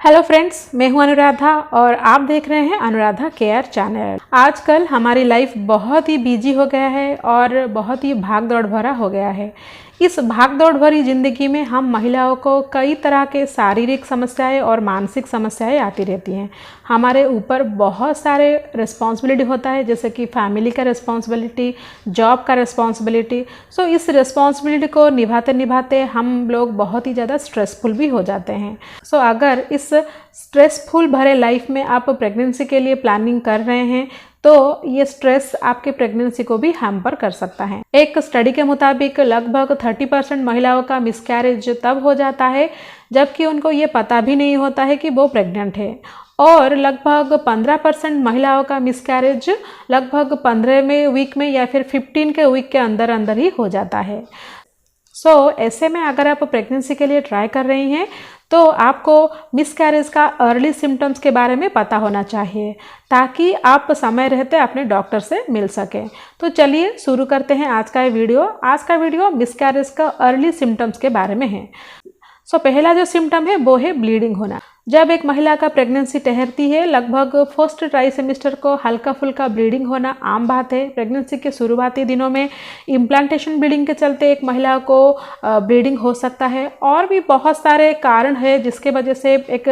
Hello friends, मैं हूं अनुराधा और आप देख रहे हैं अनुराधा केयर चैनल। आजकल हमारी लाइफ बहुत ही बिजी हो गया है और बहुत ही भाग दौड़ भरा हो गया है। इस भाग दौड़ भरी जिंदगी में हम महिलाओं को कई तरह के शारीरिक समस्याएं और मानसिक समस्याएं आती रहती हैं। हमारे ऊपर बहुत सारे रिस्पॉन्सिबिलिटी होता है, जैसे कि फैमिली का रिस्पॉन्सिबिलिटी, जॉब का रिस्पॉन्सिबिलिटी। सो इस रिस्पॉन्सिबिलिटी को निभाते निभाते हम लोग बहुत ही ज़्यादा स्ट्रेसफुल भी हो जाते हैं। सो अगर इस स्ट्रेसफुल भरे लाइफ में आप प्रेगनेंसी के लिए प्लानिंग कर रहे हैं तो ये स्ट्रेस आपके प्रेगनेंसी को भी हैम्पर कर सकता है। एक स्टडी के मुताबिक लगभग 30% महिलाओं का मिसकैरेज तब हो जाता है जबकि उनको ये पता भी नहीं होता है कि वो प्रेग्नेंट है, और लगभग 15% महिलाओं का मिसकैरेज लगभग 15वें वीक में या फिर 15 के वीक के अंदर अंदर ही हो जाता है। ऐसे में अगर आप प्रेगनेंसी के लिए ट्राई कर रही हैं तो आपको मिसकैरेज का अर्ली सिम्टम्स के बारे में पता होना चाहिए ताकि आप समय रहते अपने डॉक्टर से मिल सकें। तो चलिए शुरू करते हैं आज का ये वीडियो। आज का वीडियो मिसकैरेज का अर्ली सिम्टम्स के बारे में है। पहला जो सिम्टम है वो है ब्लीडिंग होना। जब एक महिला का प्रेगनेंसी ठहरती है, लगभग फर्स्ट ट्राइसेमिस्टर को हल्का फुल्का ब्लीडिंग होना आम बात है। प्रेगनेंसी के शुरुआती दिनों में इम्प्लांटेशन ब्लीडिंग के चलते एक महिला को ब्लीडिंग हो सकता है, और भी बहुत सारे कारण है जिसके वजह से एक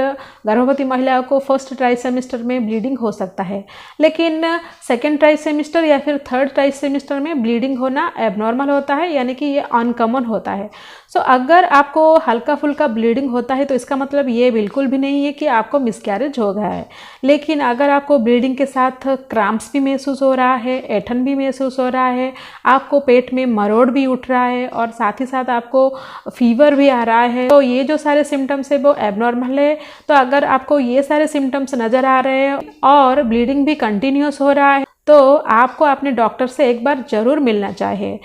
गर्भवती महिला को फर्स्ट ट्राइसेमिस्टर में ब्लीडिंग हो सकता है। लेकिन सेकेंड ट्राइसेमिस्टर या फिर थर्ड ट्राइसेमिस्टर में ब्लीडिंग होना एबनॉर्मल होता है, यानी कि ये अनकॉमन होता है। अगर आपको हल्का फुल्का ब्लीडिंग होता है तो इसका मतलब ये बिल्कुल भी नहीं है कि आपको मिसकैरेज हो गया है। लेकिन अगर आपको ब्लीडिंग के साथ क्रैम्प्स भी महसूस हो रहा है, ऐंठन भी महसूस हो रहा है, आपको पेट में मरोड़ भी उठ रहा है और साथ ही साथ आपको फीवर भी आ रहा है, तो ये जो सारे सिम्टम्स है वो एबनॉर्मल है। तो अगर आपको ये सारे सिम्टम्स नज़र आ रहे हैं और ब्लीडिंग भी कंटिन्यूस हो रहा है तो आपको अपने डॉक्टर से एक बार ज़रूर मिलना चाहिए।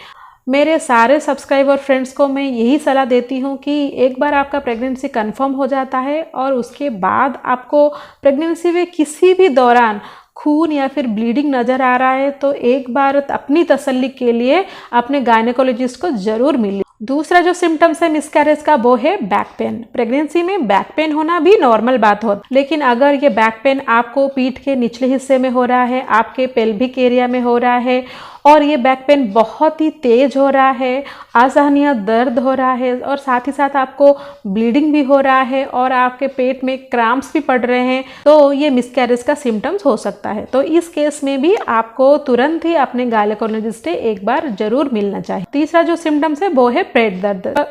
मेरे सारे सब्सक्राइबर फ्रेंड्स को मैं यही सलाह देती हूँ कि एक बार आपका प्रेगनेंसी कंफर्म हो जाता है और उसके बाद आपको प्रेगनेंसी में किसी भी दौरान खून या फिर ब्लीडिंग नज़र आ रहा है तो एक बार अपनी तसल्ली के लिए अपने गायनेकोलॉजिस्ट को ज़रूर मिलिए। दूसरा जो सिम्टम्स है मिसकैरेज का वो है बैक पेन। प्रेगनेंसी में बैक पेन होना भी नॉर्मल बात हो, लेकिन अगर ये बैक पेन आपको पीठ के निचले हिस्से में हो रहा है, आपके पेल्विक एरिया में हो रहा है और ये बैक पेन बहुत ही तेज हो रहा है, असहनीय दर्द हो रहा है और साथ ही साथ आपको ब्लीडिंग भी हो रहा है और आपके पेट में क्रैम्प्स भी पड़ रहे हैं, तो ये मिसकैरेज का सिम्टम्स हो सकता है। तो इस केस में भी आपको तुरंत ही अपने गायनेकोलॉजिस्ट से एक बार जरूर मिलना चाहिए। तीसरा जो सिम्टम्स है वो है पेट दर्द।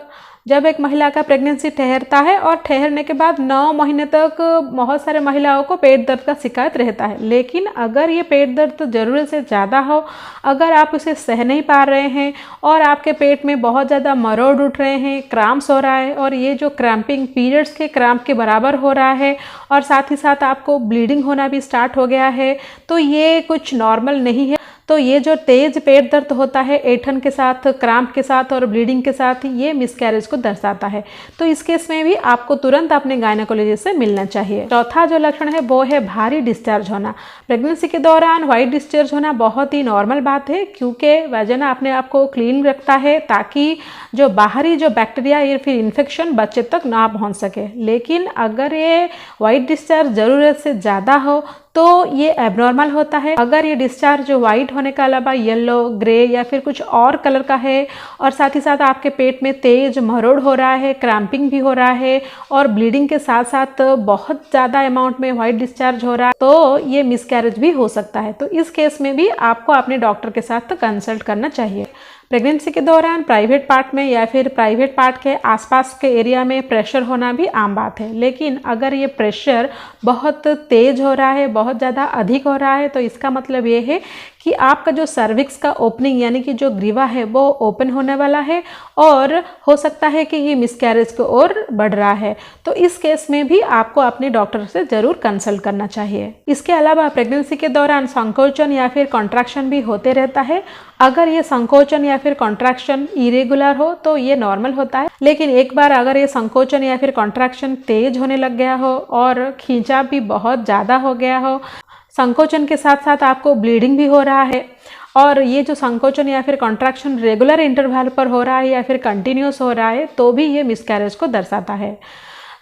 जब एक महिला का प्रेगनेंसी ठहरता है और ठहरने के बाद 9 महीने तक बहुत सारे महिलाओं को पेट दर्द का शिकायत रहता है, लेकिन अगर ये पेट दर्द ज़रूरत से ज़्यादा हो, अगर आप उसे सह नहीं पा रहे हैं और आपके पेट में बहुत ज़्यादा मरोड़ उठ रहे हैं, क्रैम्प्स हो रहा है और ये जो क्रैम्पिंग पीरियड्स के क्रैम्प के बराबर हो रहा है और साथ ही साथ आपको ब्लीडिंग होना भी स्टार्ट हो गया है, तो ये कुछ नॉर्मल नहीं है। तो ये जो तेज पेट दर्द होता है ऐंठन के साथ, क्रैम्प के साथ और ब्लीडिंग के साथ, ये मिसकैरेज को दर्शाता है। तो इस केस में भी आपको तुरंत अपने गायनेकोलॉजिस्ट से मिलना चाहिए। चौथा जो लक्षण है वो है भारी डिस्चार्ज होना। प्रेगनेंसी के दौरान व्हाइट डिस्चार्ज होना बहुत ही नॉर्मल बात है, क्योंकि वजना अपने आप को क्लीन रखता है ताकि जो बाहरी जो बैक्टीरिया या फिर इन्फेक्शन बच्चे तक ना पहुंच सके। लेकिन अगर ये व्हाइट डिस्चार्ज ज़रूरत से ज़्यादा हो तो ये एबनॉर्मल होता है। अगर ये डिस्चार्ज व्हाइट होने के अलावा येलो, ग्रे या फिर कुछ और कलर का है और साथ ही साथ आपके पेट में तेज मरोड़ हो रहा है, क्रैम्पिंग भी हो रहा है और ब्लीडिंग के साथ साथ बहुत ज़्यादा अमाउंट में व्हाइट डिस्चार्ज हो रहा है, तो ये मिसकैरेज भी हो सकता है। तो इस केस में भी आपको अपने डॉक्टर के साथ कंसल्ट करना चाहिए। प्रेगनेंसी के दौरान प्राइवेट पार्ट में या फिर प्राइवेट पार्ट के आसपास के एरिया में प्रेशर होना भी आम बात है, लेकिन अगर ये प्रेशर बहुत तेज हो रहा है, बहुत ज़्यादा अधिक हो रहा है, तो इसका मतलब ये है कि आपका जो सर्विक्स का ओपनिंग यानी कि जो ग्रीवा है वो ओपन होने वाला है और हो सकता है कि ये मिसकैरेज की ओर बढ़ रहा है। तो इस केस में भी आपको अपने डॉक्टर से ज़रूर कंसल्ट करना चाहिए। इसके अलावा प्रेगनेंसी के दौरान संकोचन या फिर कॉन्ट्रैक्शन भी होते रहता है। अगर ये संकोचन या फिर कॉन्ट्रैक्शन इरेगुलर हो तो ये नॉर्मल होता है, लेकिन एक बार अगर ये संकोचन या फिर कॉन्ट्रैक्शन तेज होने लग गया हो और खींचाव भी बहुत ज़्यादा हो गया हो, संकोचन के साथ साथ आपको ब्लीडिंग भी हो रहा है और ये जो संकोचन या फिर कॉन्ट्रैक्शन रेगुलर इंटरवल पर हो रहा है या फिर कंटिन्यूस हो रहा है, तो भी ये मिसकैरेज को दर्शाता है।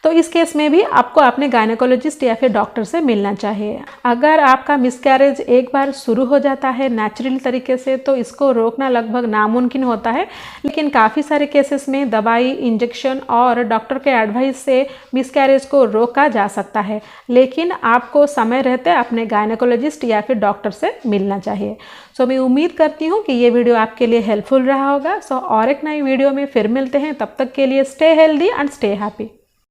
तो इस केस में भी आपको अपने गायनेकोलॉजिस्ट या फिर डॉक्टर से मिलना चाहिए। अगर आपका मिसकैरेज एक बार शुरू हो जाता है नेचुरल तरीके से तो इसको रोकना लगभग नामुमकिन होता है, लेकिन काफ़ी सारे केसेस में दवाई, इंजेक्शन और डॉक्टर के एडवाइस से मिसकैरेज को रोका जा सकता है, लेकिन आपको समय रहते अपने गायनेकोलॉजिस्ट या फिर डॉक्टर से मिलना चाहिए। सो मैं उम्मीद करती हूँ कि ये वीडियो आपके लिए हेल्पफुल रहा होगा। सो और एक नई वीडियो में फिर मिलते हैं, तब तक के लिए stay healthy and stay happy.